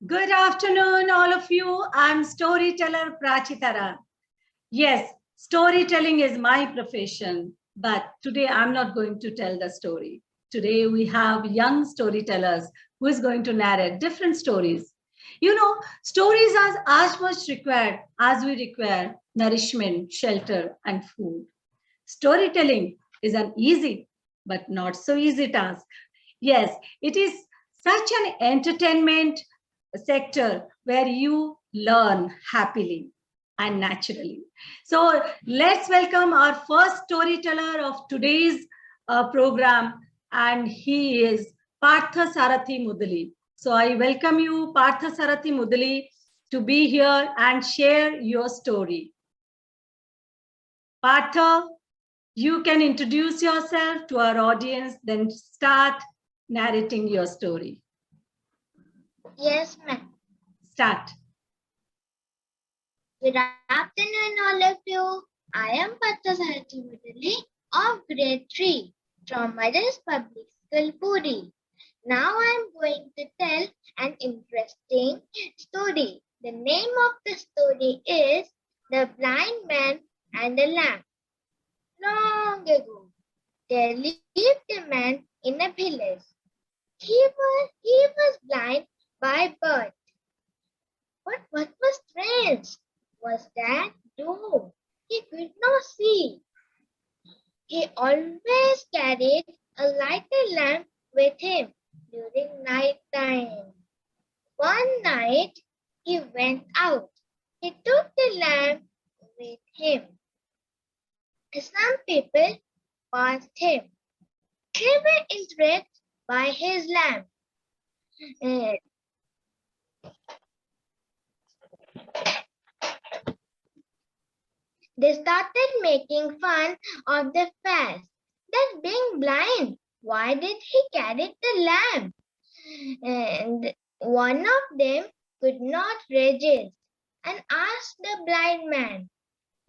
Good afternoon, all of you. I'm Storyteller Prachitara. Yes, storytelling is my profession, but today I'm not going to tell the story. Today we have young storytellers who is going to narrate different stories. You know, stories are as much required as we require nourishment, shelter, and food. Storytelling is an easy but not so easy task. Yes, it is such an entertainment sector where you learn happily and naturally. So let's welcome our first storyteller of today's program, and he is Partha Sarathi Mudali. So I welcome you, Partha Sarathi Mudali, to be here and share your story. Partha, you can introduce yourself to our audience, then start narrating your story. Yes, ma'am. Start. Good afternoon, all of you. I am Prachitara of grade 3 from Mother's Public School, Puri. Now I am going to tell an interesting story. The name of the story is The Blind Man and the Lamb. Long ago, there lived a man in a village. He was blind by birth. But what was strange was that though he could not see, he always carried a lighted lamp with him during night time. One night he went out. He took the lamp with him. Some people passed him. They were intrigued by his lamp. Uh, They started making fun of the fact that being blind, why did he carry the lamp? And one of them could not resist and asked the blind man,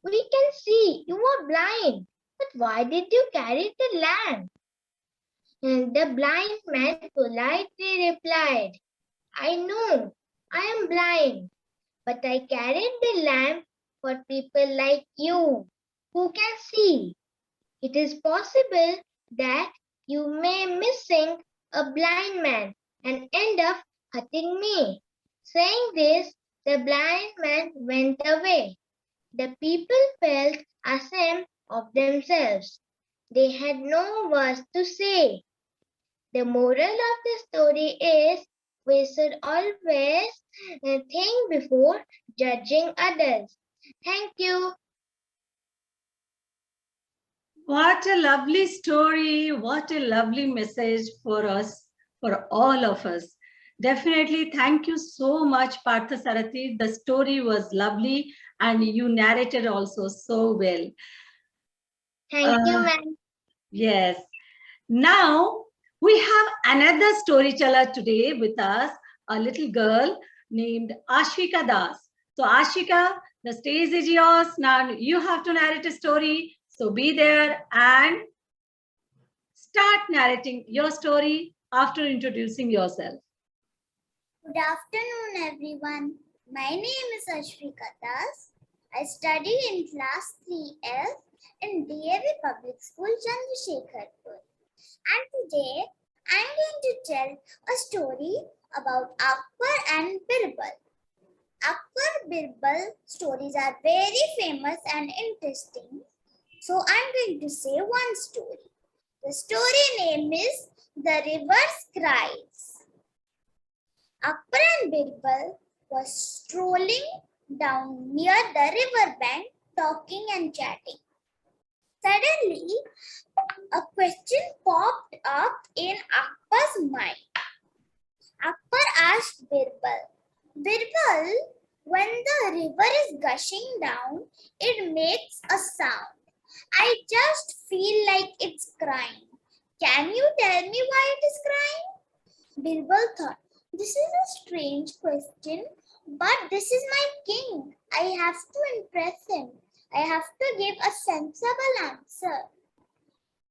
"We can see you are blind, but why did you carry the lamp?" And the blind man politely replied, "I know I am blind, but I carried the lamp for people like you who can see. It is possible that you may missing a blind man and end up hurting me." Saying this, the blind man went away. The people felt ashamed of themselves. They had no words to say. The moral of the story is we should always think before judging others. Thank you. What a lovely story. What a lovely message for us, for all of us. Definitely, thank you so much, Partha Sarathi. The story was lovely and you narrated also so well. Thank you, ma'am. Yes. Now, we have another storyteller today with us, a little girl named Ashvika Das. So, Ashvika, the stage is yours. Now, you have to narrate a story. So, be there and start narrating your story after introducing yourself. Good afternoon, everyone. My name is Ashvika Das. I study in class 3F in DAV Public School, Chandrasekharpur. And today, I'm going to tell a story about Akbar and Birbal. Akbar Birbal stories are very famous and interesting. So I'm going to say one story. The story name is The River's Cries. Akbar and Birbal was strolling down near the river bank, talking and chatting. Suddenly, a question popped up in Akbar's mind. Akbar asked Birbal, "Birbal, when the river is gushing down, it makes a sound. I just feel like it's crying. Can you tell me why it is crying?" Birbal thought, "This is a strange question, but this is my king. I have to impress him. I have to give a sensible answer."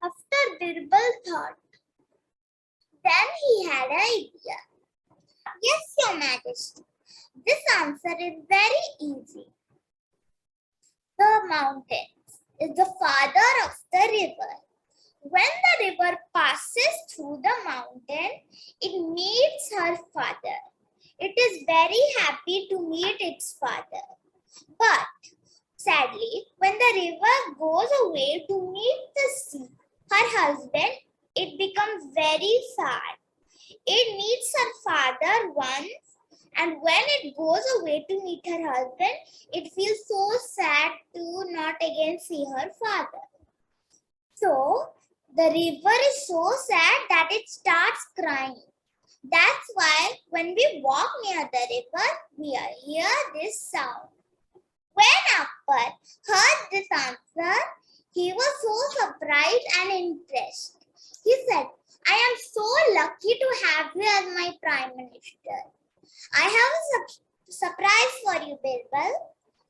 After Birbal thought, then he had an idea. Yes, Your Majesty. This answer is very easy. The mountain is the father of the river. When the river passes through the mountain, it meets her father. It is very happy to meet its father. But sadly, when the river goes away to meet the sea, her husband, it becomes very sad. It meets her father once, and when it goes away to meet her husband, it feels so sad to not again see her father. So, the river is so sad that it starts crying. That's why when we walk near the river, we hear this sound. When Akbar heard this answer, he was so surprised and impressed. He said, I am so lucky to have you as my Prime Minister. I have a surprise for you, Birbal.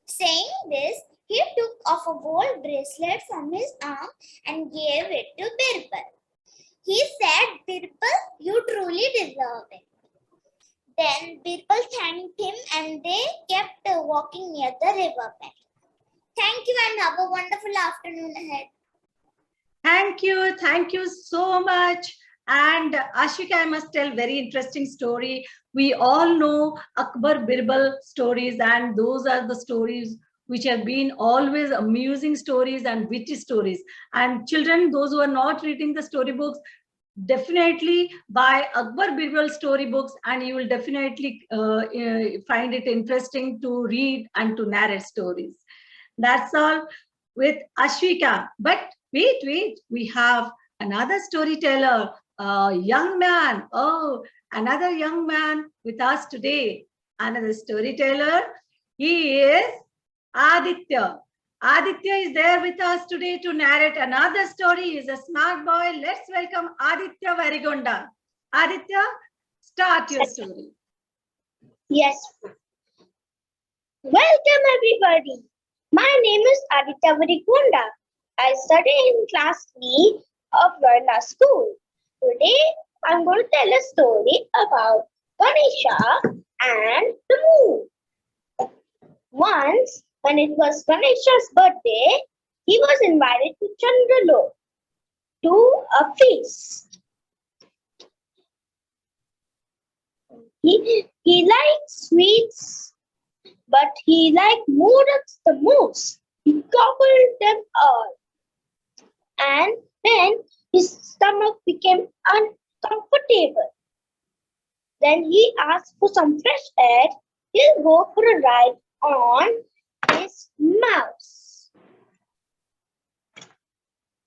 Saying this, he took off a gold bracelet from his arm and gave it to Birbal. He said, Birbal, you truly deserve it. Then Birbal thanked him and they kept walking near the river bank. Thank you and have a wonderful afternoon ahead. Thank you so much. And Ashika, I must tell very interesting story. We all know Akbar Birbal stories, and those are the stories which have been always amusing stories and witty stories. And children, those who are not reading the storybooks, definitely buy Akbar Birbal storybooks, and you will definitely find it interesting to read and to narrate stories. That's all with Ashwika. But wait, we have another storyteller, a young man. Oh, another young man with us today. Another storyteller. He is Aditya. Aditya is there with us today to narrate another story. He is a smart boy. Let's welcome Aditya Varigonda. Aditya, start your story. Yes. Welcome everybody. My name is Aditya Varikunda. I study in class 3 of Verla School. Today I'm going to tell a story about Ganesha and the moon. Once, when it was Ganesha's birthday, he was invited to Chandralok to a feast. He likes sweets, but he liked noodles the most. He gobbled them all. And then his stomach became uncomfortable. Then he asked for some fresh air. He'll go for a ride on his mouse.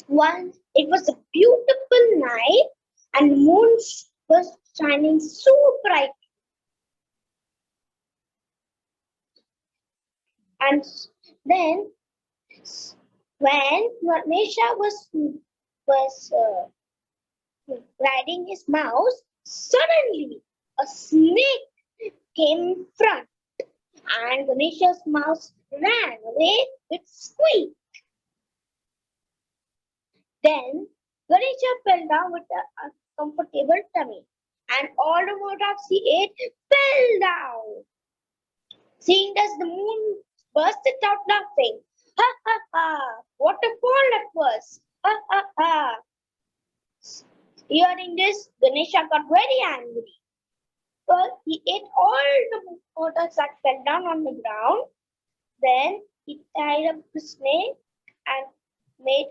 Once it was a beautiful night and the moon was shining so bright. And then when Ganesha was riding his mouse, suddenly a snake came in front and Ganesha's mouse ran away with squeak. Then Ganesha fell down with an uncomfortable tummy and all the moodrops he ate fell down. Seeing this, the moon bursted out laughing. Ha ha ha! What a fall that was! Ha ha ha! Hearing this, Ganesha got very angry. Well, he ate all the moodrops that fell down on the ground. Then he tied up the snake and made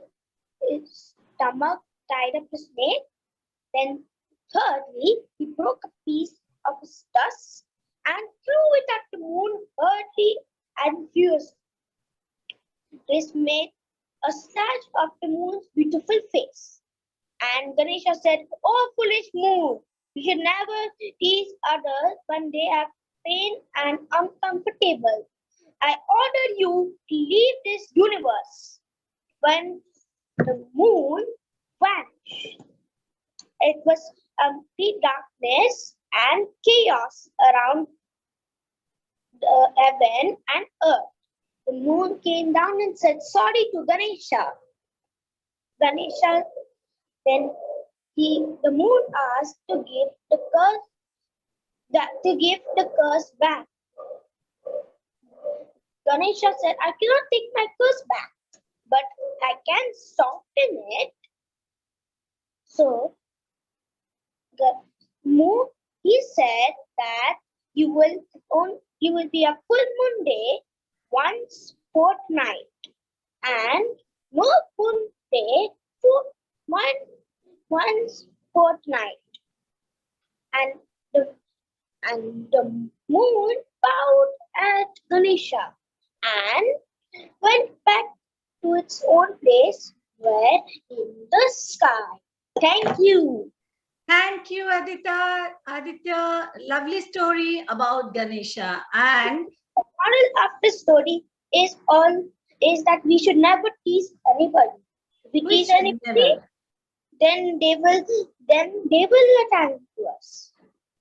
his stomach tied up the snake. Then thirdly, he broke a piece of his tusk and threw it at the moon early and fiercely. This made a snatch of the moon's beautiful face. And Ganesha said, "Oh, foolish moon, you should never tease others when they have pain and uncomfortable. I order you to leave this universe." When the moon vanished, it was complete darkness and chaos around the heaven and earth. The moon came down and said sorry to Ganesha. Then the moon asked to give the curse that to give the curse back. Ganesha said, I cannot take my curse back, but I can soften it. So he said that you will be a full moon day once fortnight, and no moon day for once fortnight. And the moon bowed at Ganesha and went back to its own place where in the sky. Thank you. Thank you, Aditya. Aditya, lovely story about Ganesha. And The moral of the story is that we should never tease anybody. If we we tease should anybody, never. then they will attack to us.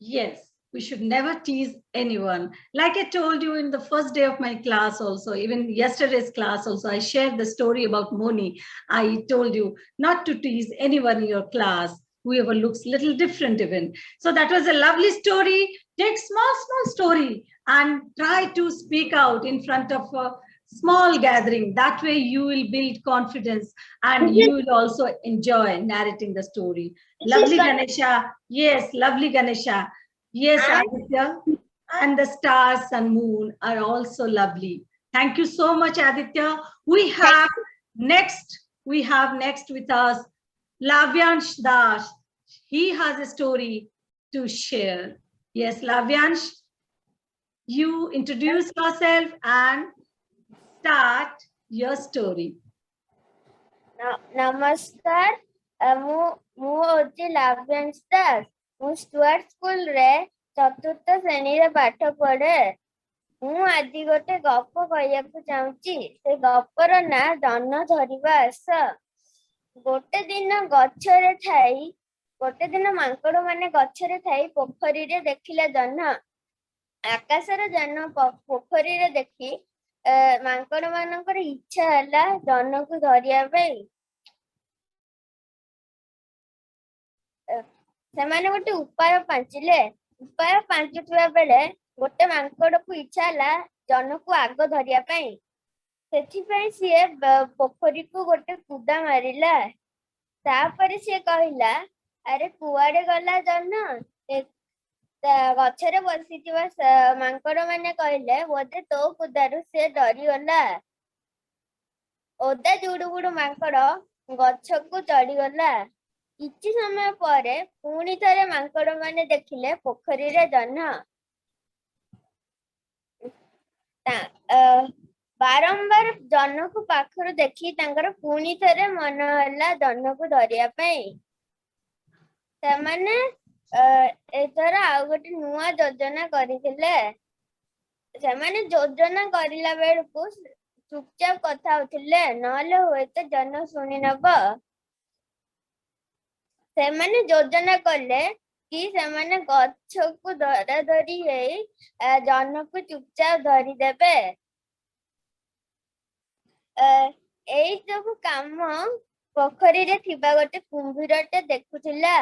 Yes, we should never tease anyone. Like I told you in the first day of my class also, even yesterday's class also, I shared the story about Moni. I told you not to tease anyone in your class, whoever looks little different even. So that was a lovely story. Take small story and try to speak out in front of a small gathering. That way you will build confidence and you will also enjoy narrating the story. Lovely Ganesha. Yes, lovely Ganesha. Yes, And Aditya. And the stars and moon are also lovely. Thank you so much, Aditya. We have next with us Lavyansh Das. He has a story to share. Yes, Lavyansh, you introduce yourself and start your story. नमस्कार ମୁଁ ହଉଛି ଲାଭ୍ୟାଂଶ ଦାସ ମୁଁ Stuart ସ୍କୁଲରେ ଚତୁର୍ଥ ଶ୍ରେଣୀରେ ପାଠ ପଢେ ମୁଁ ଆଜି ଗୋଟେ ଗପ କହିବାକୁ ଚାହୁଁଛି ସେ ଗପର ନାଁ ଜହ୍ନ ଧରିବା ଆସ ଗୋଟେ ଦିନ ମାଙ୍କଡ ମାନେ ଗଛରେ ଥାଇ ପୋଖରୀରେ ଦେଖିଲା ଜହ୍ନ ଆକାଶର ଜହ୍ନ ପୋଖରୀରେ ଦେଖି ମାଙ୍କଡ ମାନଙ୍କର ଇଚ୍ଛା ହେଲା ଜହ୍ନକୁ ଧରିବା ପାଇଁ ସେମାନେ ଗୋଟେ ଉପାୟ ପାଞ୍ଚୁଥିବା ବେଳେ ଗୋଟେ ମାଙ୍କଡକୁ ଇଚ୍ଛା ହେଲା ଜହ୍ନକୁ ଆଗ ଧରିବା ପାଇଁ ସେଥିପାଇଁ ସିଏ ପୋଖରୀକୁ ଗୋଟେ କୁଦା ମାରିଲା ତାପରେ ସିଏ କହିଲା ଆରେ କୁଆଡେ ଗଲା ଜହ୍ନ ଗଛରେ ବସିଥିବା ମାଙ୍କଡ ମାନେ କହିଲେ ବୋଧେ ତୋ କୁଦାରୁ ସେ ଡରିଗଲା ଓଦା ଜୁଡୁବୁଡୁ ମାଙ୍କଡ ଗଛକୁ ଚଢିଗଲା କିଛି ସମୟ ପରେ ପୁଣି ଥରେ ମାଙ୍କଡ ମାନେ ଦେଖିଲେ ପୋଖରୀରେ ଜହ୍ନ ବାରମ୍ବାର ଜହ୍ନକୁ ପାଖରୁ ଦେଖି ତାଙ୍କର ପୁଣି ଥରେ ମନ ହେଲା ଜହ୍ନକୁ ଧରିବା ପାଇଁ ସେମାନେ ଏଥର ଆଉ ଗୋଟେ ନୂଆ ଯୋଜନା କରିଥିଲେ ସେମାନେ ଯୋଜନା କରିଲା ବେଳକୁ ଚୁପଚାପ କଥା ହଉଥିଲେ ନହେଲେ ହୁଏତ ଜହ୍ନ ଶୁଣି ନବ ସେମାନେ ଯୋଜନା କଲେ କି ସେମାନେ ଗଛକୁ ଧରାଧରି ହେଇ ଜହ୍ନକୁ ଚୁପଚାପ ଧରିଦେବେ ଏଇ ସବୁ କାମ ପୋଖରୀରେ ଥିବା ଗୋଟେ କୁମ୍ଭୀରଟେ ଦେଖୁଥିଲା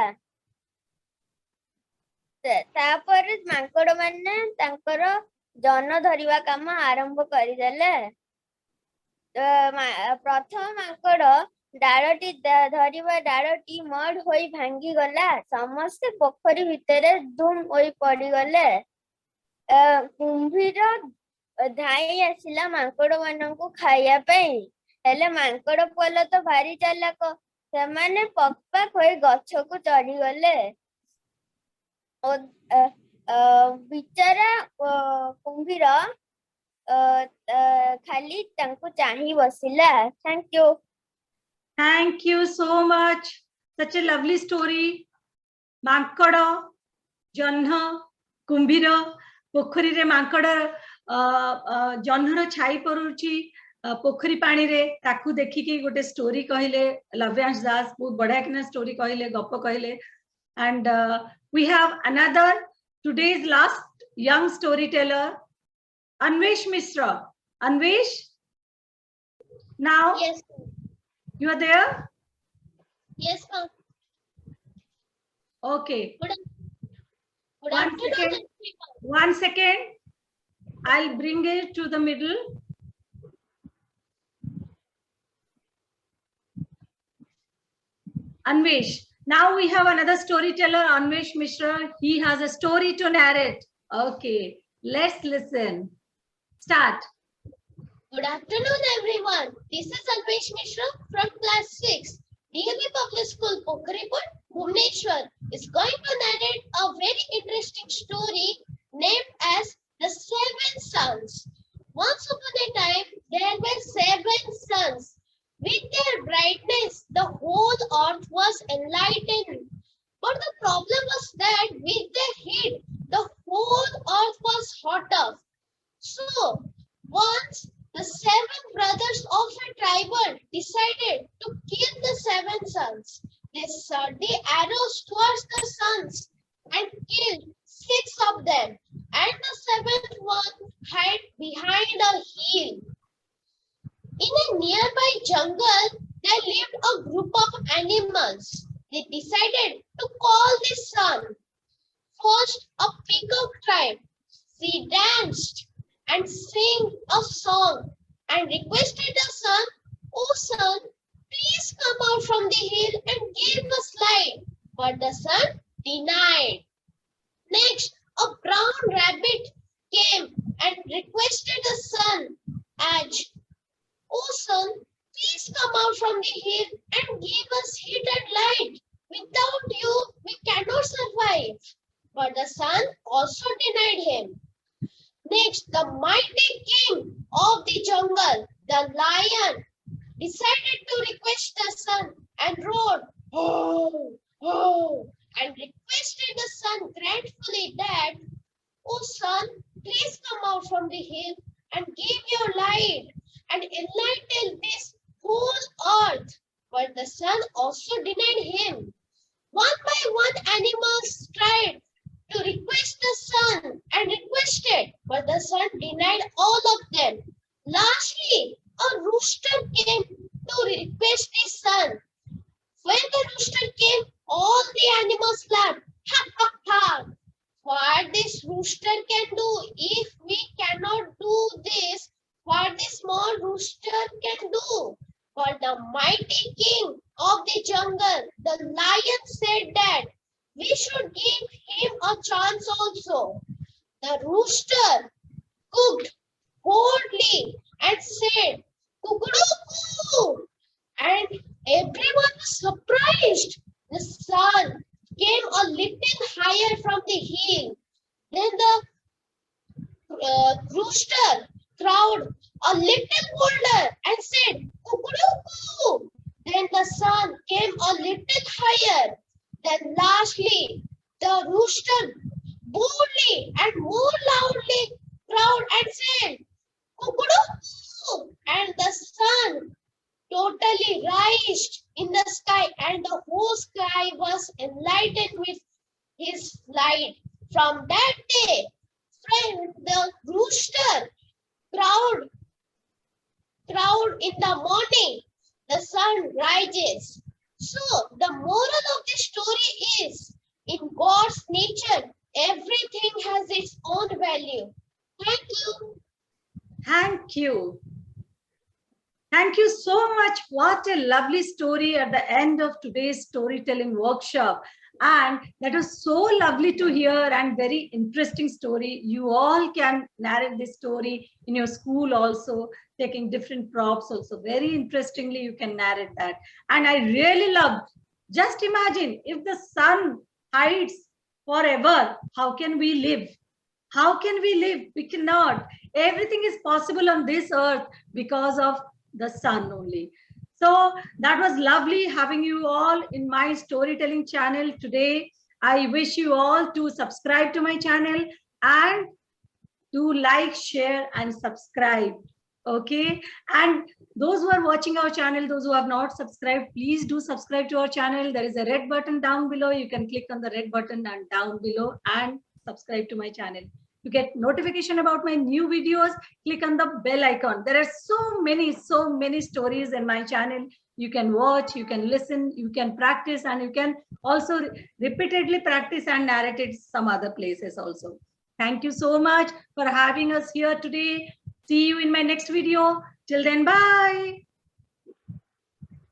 ତାପରେ ମାଙ୍କଡ ମାନେ ତାଙ୍କର ଜହ୍ନ ଧରିବା କାମ ଆରମ୍ଭ କରିଦେଲେ ପ୍ରଥମ ମାଙ୍କଡ ଡାଳଟି ମଡ ହୋଇ ଭାଙ୍ଗିଗଲା ସମସ୍ତେ ପୋଖରୀ ଭିତରେ ଧୁମ ହୋଇ ପଡିଗଲେ କୁମ୍ଭୀର ଧାଇଁ ଆସିଲା ମାଙ୍କଡ ମାନଙ୍କୁ ଖାଇବା ପାଇଁ ହେଲେ ମାଙ୍କଡ ପଲ ତ ଭାରି ଚାଲାକ ସେମାନେ ପକ୍ ହୋଇ ଗଛକୁ ଚଢିଗଲେ ବିଚରା କୁମ୍ଭୀର ଖାଲି ତାଙ୍କୁ ଚାହିଁ ବସିଲା thank you Thank you so much. Such a lovely story. Mankada, Jannha, Kumbhira, ପୋଖରୀରେ ମାଙ୍କଡ ଜହ୍ନର ଛାଇ ପଡୁଛି ପୋଖରୀ ପାଣିରେ ତାକୁ ଦେଖିକି ଗୋଟେ ଷ୍ଟୋରୀ କହିଲେ ଲଭ୍ୟାଂଶ ଦାସ ବହୁତ ବଢିଆ କିନା ଷ୍ଟୋରୀ କହିଲେ ଗପ କହିଲେ and we have another today's last young storyteller Anvesh Mishra. Anvesh, now yes you are there? yes Okay. Good One afternoon, second. everyone. 1 second. I'll bring it to the middle. Anvesh. Now we have another storyteller, Anvesh Mishra. He has a story to narrate. Okay, let's listen. Start. Good afternoon, everyone. This is Alpesh Mishra from class 6, DLB Public School, Pokaripur, Bhubaneswar, is going to narrate a very interesting story named as The Seven Sons. Once upon a time, there were 7 suns. With their brightness, the whole earth was enlightened. But the problem was that with their heat, the whole earth was hot up. So, once the 7 brothers of a tribal decided to kill the 7 sons. They shot the arrows towards the sons and killed 6 of them, and the 7th one hid behind a hill. In a nearby jungle, there lived a group of animals. They decided to call the sun. First, a peacock tribe. She danced and sang a song and requested the sun, "Oh sun, please come out from the hill and give us light." But the sun denied. Next, a brown rabbit came and requested the sun, urged, "Oh sun, please come out from the hill and give us heat and light. Without you, we cannot survive." But the sun also denied him. Next, the mighty king of the jungle, the lion, decided to request the sun and roared, "Oh, oh," and requested the sun gratefully that, "Oh sun, please come out from the hill and give your light and enlighten this whole earth." But the sun also denied him. One by one, animals tried to request the sun and requested, but the sun denied all of them. Lastly, a rooster came to request the sun. When the rooster came, all the animals laughed. Ha ha ha! What this rooster can do, if we cannot do this, what the small rooster can do? But the mighty king of the jungle, the lion, said that we should give him a chance also. The rooster cooked boldly and said, "Cuckoo!" And everyone was surprised. The sun came a little higher from the hill. Then the rooster crowed a little bolder and said, "Cuckoo!" Then the sun came a little higher. Then lastly, the rooster boldly and more loudly crowed and said, "Cuckoo!" And the sun totally rised in the sky, and the whole sky was enlightened with his light. From that day, friend, the rooster crowed in the morning, the sun rises. So the moral of the story is, in God's nature, everything has its own value. Thank you. Thank you. Thank you so much. What a lovely story at the end of today's storytelling workshop. And that was so lovely to hear and very interesting story. You all can narrate this story in your school also, taking different props also. Very interestingly, you can narrate that. And I really loved, just imagine if the sun hides forever, how can we live? How can we live? We cannot. Everything is possible on this earth because of the sun only. So that was lovely having you all in my storytelling channel today. I wish you all to subscribe to my channel and do like, share, and subscribe. Okay. And those who are watching our channel, those who have not subscribed, please do subscribe to our channel. There is a red button down below. You can click on the red button and down below and subscribe to my channel. To get notification about my new videos, click on the bell icon. There are so many stories in my channel. You can watch, you can listen, you can practice, and you can also repeatedly practice and narrate it some other places also. Thank you so much for having us here today. See you in my next video. Till then, bye.